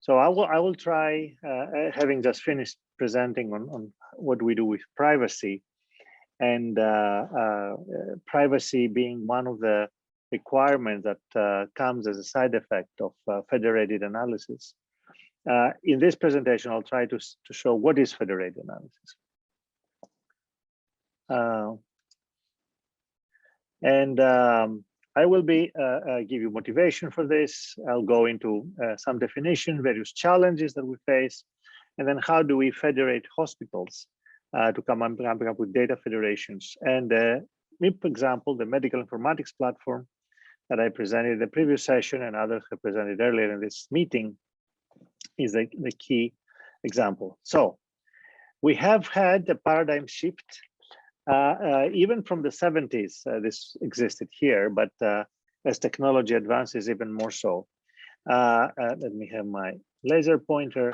So I will try, having just finished presenting on what we do with privacy, and privacy being one of the requirements that comes as a side effect of federated analysis. In this presentation, I'll try to show what is federated analysis. I will give you motivation for this. I'll go into some definition, various challenges that we face, and then how do we federate hospitals to come up with data federations. And MIP example, the medical informatics platform that I presented in the previous session and others have presented earlier in this meeting, is the key example. So we have had a paradigm shift. Even from the 70s, this existed here, but as technology advances, even more so. Let me have my laser pointer.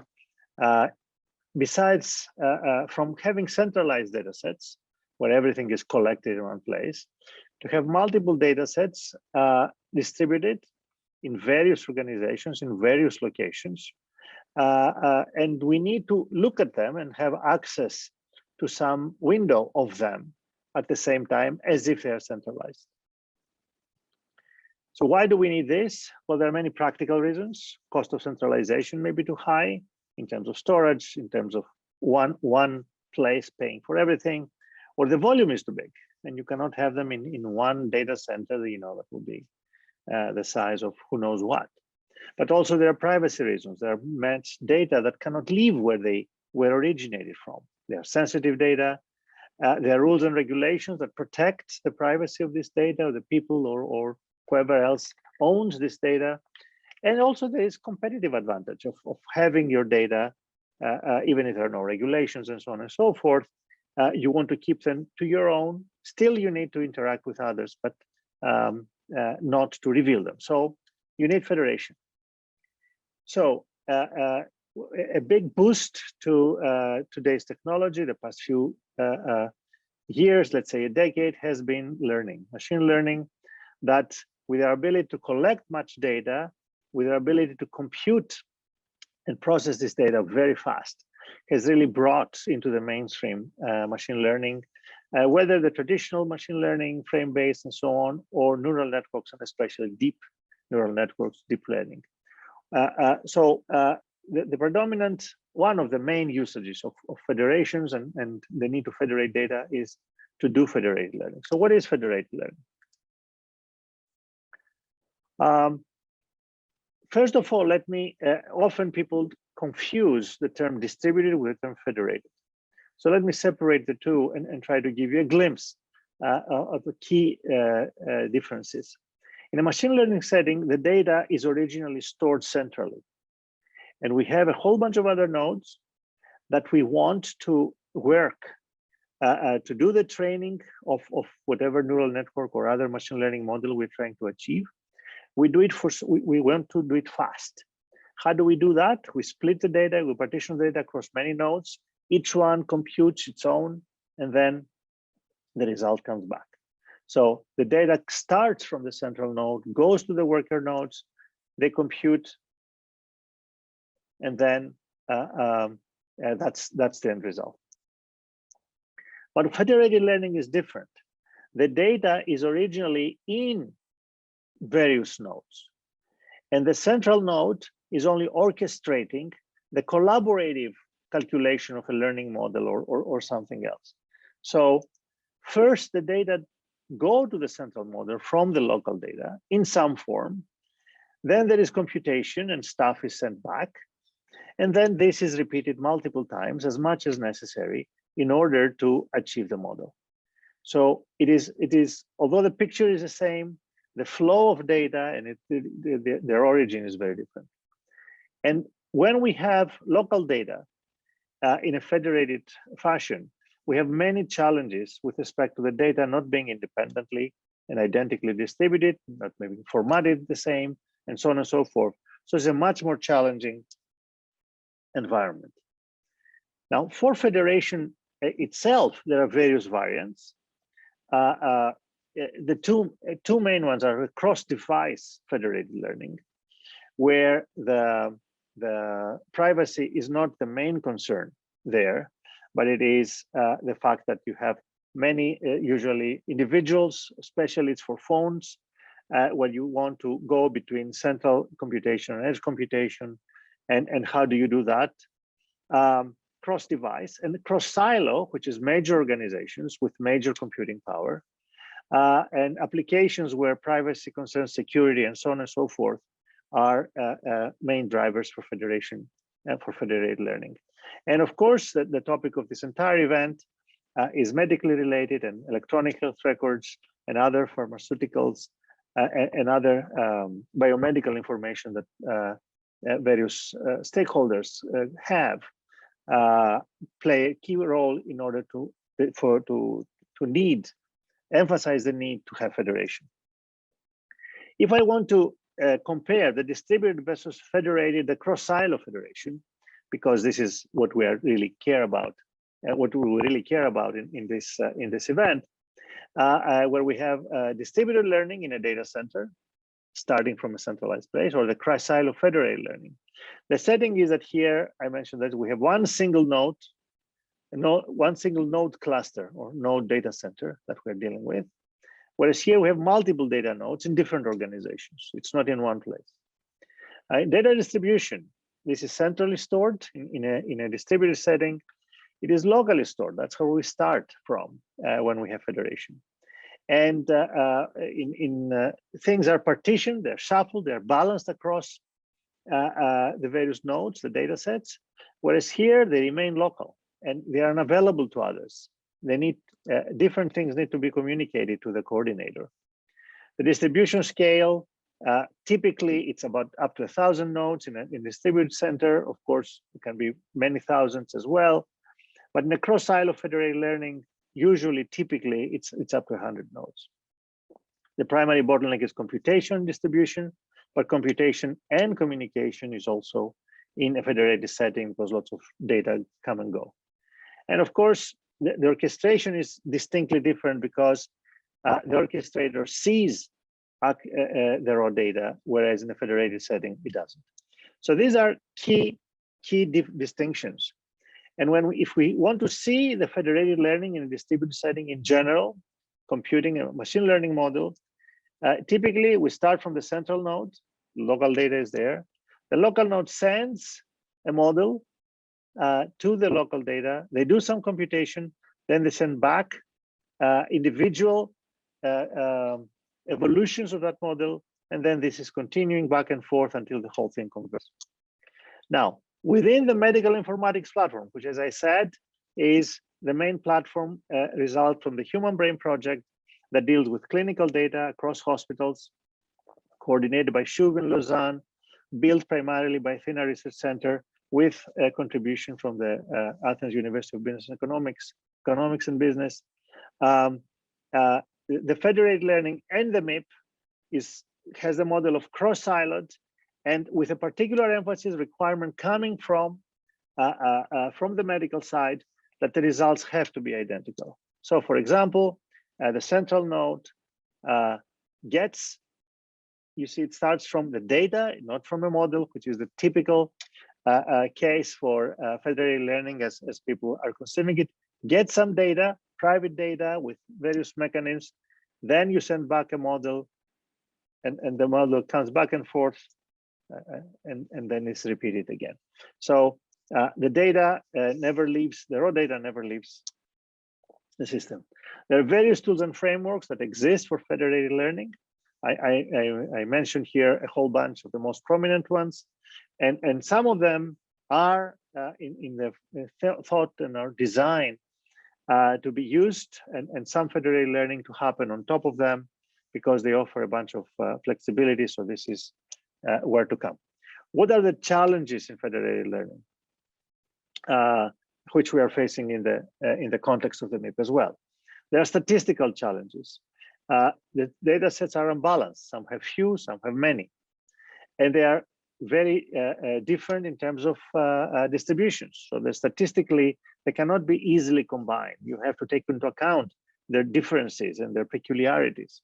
Besides, from having centralized data sets, where everything is collected in one place, to have multiple data sets distributed in various organizations, in various locations. And we need to look at them and have access to some window of them at the same time, as if they are centralized. So why do we need this? Well, there are many practical reasons. Cost of centralization may be too high in terms of storage, in terms of one place paying for everything, or the volume is too big and you cannot have them in one data center, that will be the size of who knows what. But also there are privacy reasons. There are much data that cannot leave where they were originated from. They are sensitive data. There are rules and regulations that protect the privacy of this data, or the people or whoever else owns this data. And also there is competitive advantage of having your data, even if there are no regulations and so on and so forth. You want to keep them to your own. Still, you need to interact with others, but not to reveal them. So you need federation. So a big boost to today's technology, the past few years, let's say a decade, has been learning, machine learning, that with our ability to collect much data, with our ability to compute and process this data very fast, has really brought into the mainstream machine learning, whether the traditional machine learning, frame-based and so on, or neural networks, and especially deep neural networks, deep learning. The predominant, one of the main usages of federations and the need to federate data is to do federated learning. So what is federated learning? First of all, let me, often people confuse the term distributed with the term federated. So let me separate the two and try to give you a glimpse of the key differences. In a machine learning setting, the data is originally stored centrally. And we have a whole bunch of other nodes that we want to work to do the training of whatever neural network or other machine learning model we're trying to achieve. We do it we want to do it fast. How do we do that? We split the data, we partition the data across many nodes. Each one computes its own, and then the result comes back. So the data starts from the central node, goes to the worker nodes, they compute, and then that's the end result. But federated learning is different. The data is originally in various nodes, and the central node is only orchestrating the collaborative calculation of a learning model or something else. So first, the data go to the central model from the local data in some form. Then there is computation and stuff is sent back. And then this is repeated multiple times, as much as necessary, in order to achieve the model. So it is, although the picture is the same, the flow of data and their origin is very different. And when we have local data in a federated fashion, we have many challenges with respect to the data not being independently and identically distributed, not maybe formatted the same, and so on and so forth. So it's a much more challenging environment. Now, for federation itself, there are various variants. The two main ones are cross-device federated learning, where the the privacy is not the main concern there, but it is the fact that you have many, usually individuals, especially it's for phones, when you want to go between central computation and edge computation, and how do you do that? Cross-device and cross-silo, which is major organizations with major computing power, and applications where privacy concerns, security, and so on and so forth are main drivers for federation and for federated learning. And of course, the topic of this entire event is medically related, and electronic health records and other pharmaceuticals and other biomedical information that various stakeholders have play a key role in order to emphasize the need to have federation. If I want to compare the distributed versus federated, the cross-silo federation, because this is what we really care about, what we really care about in this event, where we have distributed learning in a data center, starting from a centralized place, or the cross-silo federated learning. The setting is that here I mentioned that we have one single node cluster or node data center that we're dealing with, whereas here we have multiple data nodes in different organizations. It's not in one place. Data distribution, this is centrally stored in a distributed setting. It is locally stored. That's how we start from when we have federation. And things are partitioned, they're shuffled, they're balanced across the various nodes, the data sets, whereas here they remain local and they are unavailable to others. They need different things need to be communicated to the coordinator. The distribution scale, typically it's about up to 1,000 nodes in a distributed center. Of course, it can be many thousands as well. But in a cross-silo federated learning, usually, typically, it's up to 100 nodes. The primary bottleneck is computation distribution, but computation and communication is also in a federated setting because lots of data come and go. And of course, the orchestration is distinctly different because the orchestrator sees the raw data, whereas in a federated setting, it doesn't. So these are key distinctions. And if we want to see the federated learning in a distributed setting in general, computing a machine learning model, typically we start from the central node, local data is there. The local node sends a model to the local data, they do some computation, then they send back individual evolutions of that model, and then this is continuing back and forth until the whole thing converges. Now, within the medical informatics platform, which, as I said, is the main platform result from the Human Brain Project that deals with clinical data across hospitals, coordinated by Shug in Lausanne, built primarily by Athena Research Center with a contribution from the Athens University of Business and Economics and Business. The federated learning and the MIP has a model of cross-siloed, and with a particular emphasis requirement coming from the medical side that the results have to be identical. So for example, the central node gets, you see it starts from the data, not from a model, which is the typical case for federated learning as people are considering it. Get some data, private data with various mechanisms, then you send back a model, and the model comes back and forth, and then it's repeated again. So the data never leaves, the raw data never leaves the system. There are various tools and frameworks that exist for federated learning. I mentioned here a whole bunch of the most prominent ones, and some of them are in the thought and are designed to be used, and some federated learning to happen on top of them because they offer a bunch of flexibility. So this is where to come. What are the challenges in federated learning, which we are facing in the context of the MIP as well? There are statistical challenges. The data sets are unbalanced. Some have few, some have many, and they are very different in terms of distributions. So statistically, they cannot be easily combined. You have to take into account their differences and their peculiarities.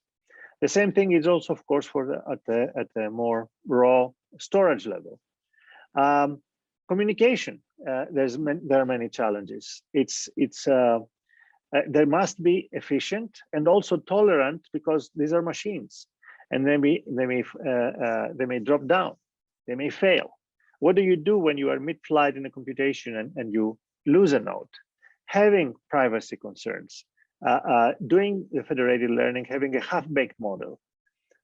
The same thing is also, of course, at the more raw storage level. Communication, there are many challenges. There must be efficient and also tolerant, because these are machines, and they may drop down, they may fail. What do you do when you are mid-flight in a computation and you lose a node? Having privacy concerns, doing the federated learning, having a half-baked model.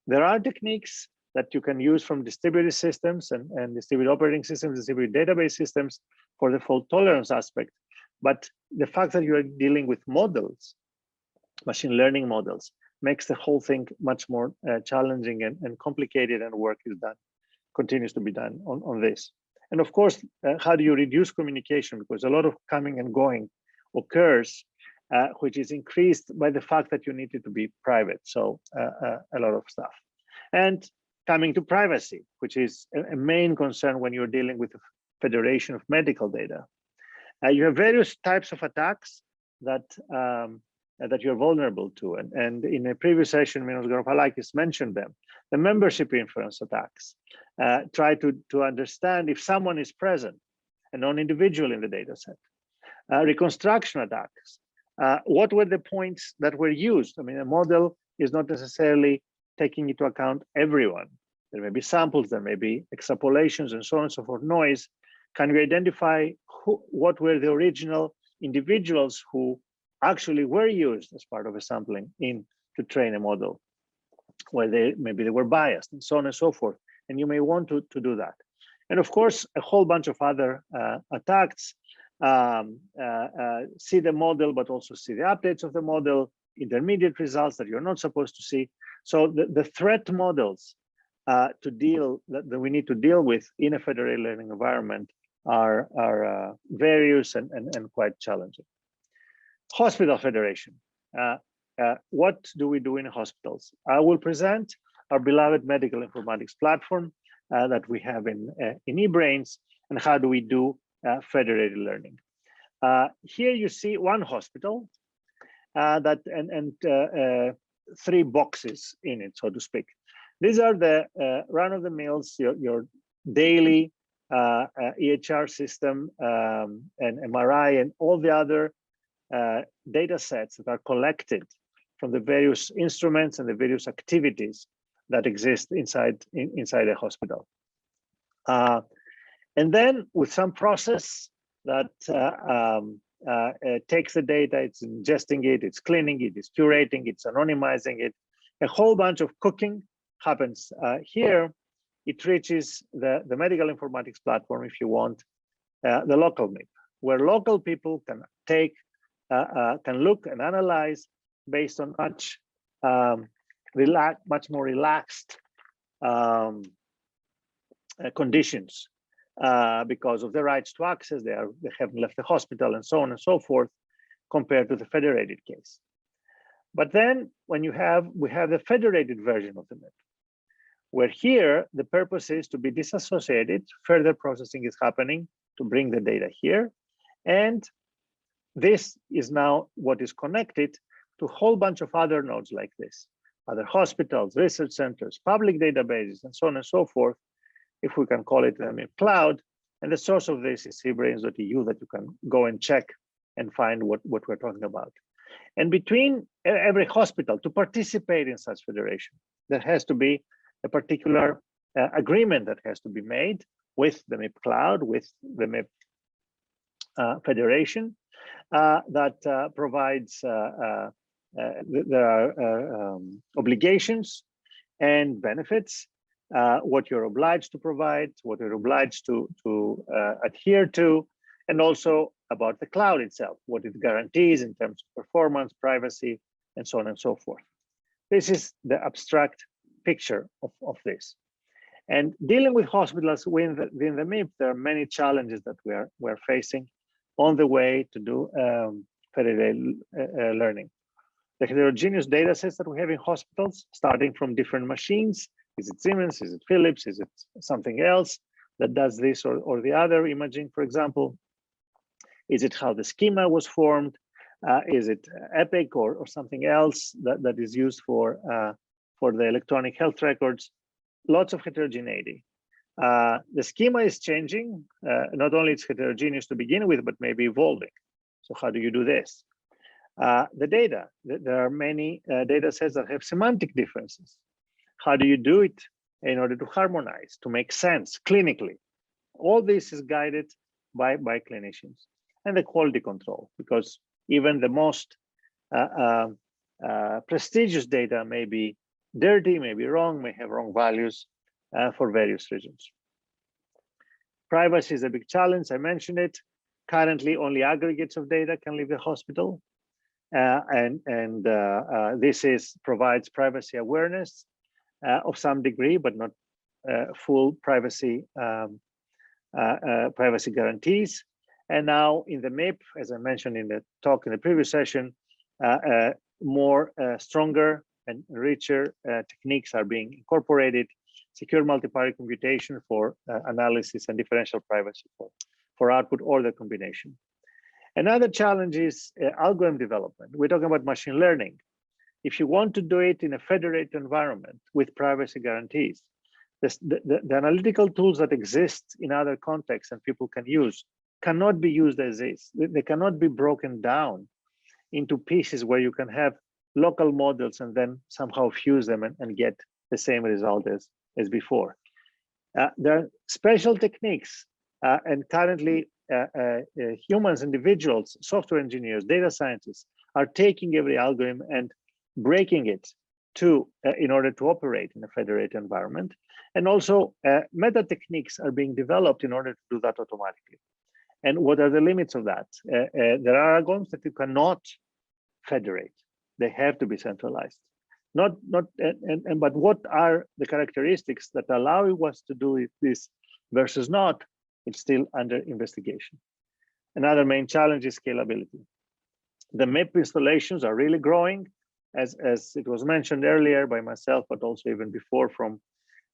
There are techniques that you can use from distributed systems and distributed operating systems, distributed database systems for the fault tolerance aspect. But the fact that you are dealing with models, machine learning models, makes the whole thing much more challenging and complicated, and work is done, continues to be done on this. And of course, how do you reduce communication? Because a lot of coming and going occurs, which is increased by the fact that you need it to be private. So a lot of stuff. And coming to privacy, which is a main concern when you're dealing with the federation of medical data. You have various types of attacks that you're vulnerable to, and in a previous session, Minos Garoufalakis mentioned them. The membership inference attacks try to understand if someone is present, a non-individual in the data set. Reconstruction attacks. What were the points that were used? I mean, a model is not necessarily taking into account everyone. There may be samples, there may be extrapolations, and so on and so forth, noise. Can we identify what were the original individuals who actually were used as part of a sampling to train a model, where maybe they were biased, and so on and so forth. And you may want to do that. And of course, a whole bunch of other attacks, see the model, but also see the updates of the model, intermediate results that you're not supposed to see. So the threat models that we need to deal with in a federated learning environment are various and quite challenging. Hospital federation. What do we do in hospitals? I will present our beloved medical informatics platform that we have in eBrains, and how do we do federated learning. Here you see one hospital three boxes in it, so to speak. These are the run-of-the-mills, your daily EHR system and MRI and all the other data sets that are collected from the various instruments and the various activities that exist inside a hospital. And then with some process that takes the data, it's ingesting it, it's cleaning it, it's curating, it's anonymizing it. A whole bunch of cooking happens here. It reaches the medical informatics platform, if you want, the local MIP, where local people can can look and analyze based on much more relaxed conditions because of the rights to access. They haven't left the hospital and so on and so forth, compared to the federated case. But then when we have the federated version of the MIP, where here the purpose is to be disassociated, further processing is happening to bring the data here. And this is now what is connected to a whole bunch of other nodes like this, other hospitals, research centers, public databases, and so on and so forth, if we can call it a MIP cloud. And the source of this is humanbrainproject.eu, that you can go and check and find what we're talking about. And between every hospital, to participate in such federation, there has to be a particular agreement that has to be made with the MIP cloud, with the MIP federation, that provides, there are obligations and benefits, what you're obliged to provide, what you're obliged to adhere to, and also about the cloud itself, what it guarantees in terms of performance, privacy, and so on and so forth. This is the abstract picture of this. And dealing with hospitals within the MIP, there are many challenges that we're facing on the way to do federated learning. The heterogeneous data sets that we have in hospitals, starting from different machines. Is it Siemens? Is it Philips? Is it something else that does this or the other imaging, for example? Is it how the schema was formed? Is it Epic or something else that is used for the electronic health records? Lots of heterogeneity. The schema is changing. Not only it's heterogeneous to begin with, but maybe evolving. So how do you do this? The data, there are many data sets that have semantic differences. How do you do it in order to harmonize, to make sense clinically? All this is guided by clinicians. And the quality control, because even the most prestigious data may be dirty, may be wrong, may have wrong values for various reasons. Privacy is a big challenge. I mentioned it. Currently, only aggregates of data can leave the hospital. This provides privacy awareness of some degree, but not full privacy privacy guarantees. And now in the MIP, as I mentioned in the talk in the previous session, more stronger and richer techniques are being incorporated, secure multi-party computation for analysis and differential privacy for output or the combination. Another challenge is algorithm development. We're talking about machine learning. If you want to do it in a federated environment with privacy guarantees, the analytical tools that exist in other contexts and people can use cannot be used as is. They cannot be broken down into pieces where you can have local models and then somehow fuse them and get the same result as before. There are special techniques, and currently humans, individuals, software engineers, data scientists are taking every algorithm and breaking it in order to operate in a federated environment. And also meta techniques are being developed in order to do that automatically. And what are the limits of that? There are algorithms that you cannot federate. They have to be centralized. But what are the characteristics that allow us to do this versus not? It's still under investigation. Another main challenge is scalability. The MIP installations are really growing, as it was mentioned earlier by myself, but also even before from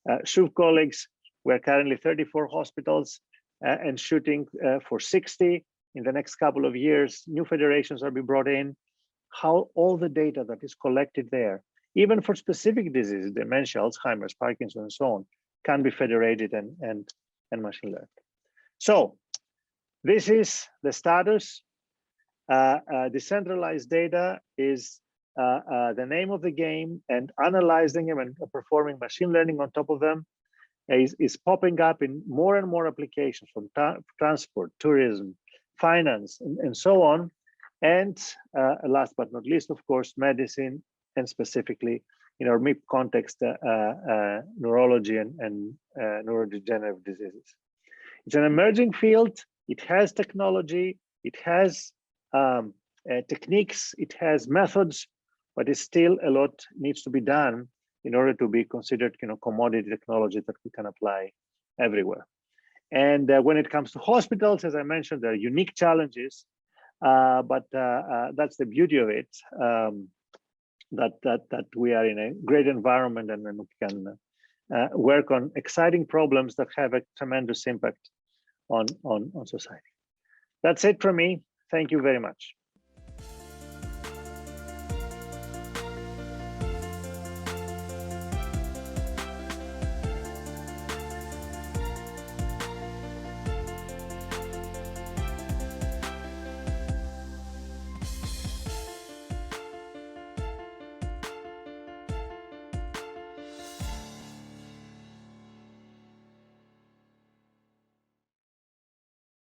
SHUV colleagues. We're currently 34 hospitals and shooting for 60 in the next couple of years. New federations are being brought in. How all the data that is collected there, even for specific diseases, dementia, Alzheimer's, Parkinson's, and so on, can be federated and machine learned. So this is the status. Decentralized data is the name of the game, and analyzing them and performing machine learning on top of them is popping up in more and more applications from transport, tourism, finance, and so on. And last but not least, of course, medicine, and specifically in our MIP context, neurology and neurodegenerative diseases. It's an emerging field. It has technology, it has techniques, it has methods, but it's still a lot needs to be done in order to be considered, commodity technology that we can apply everywhere. And when it comes to hospitals, as I mentioned, there are unique challenges, but that's the beauty of it, that we are in a great environment and we can work on exciting problems that have a tremendous impact on society. That's it from me. Thank you very much.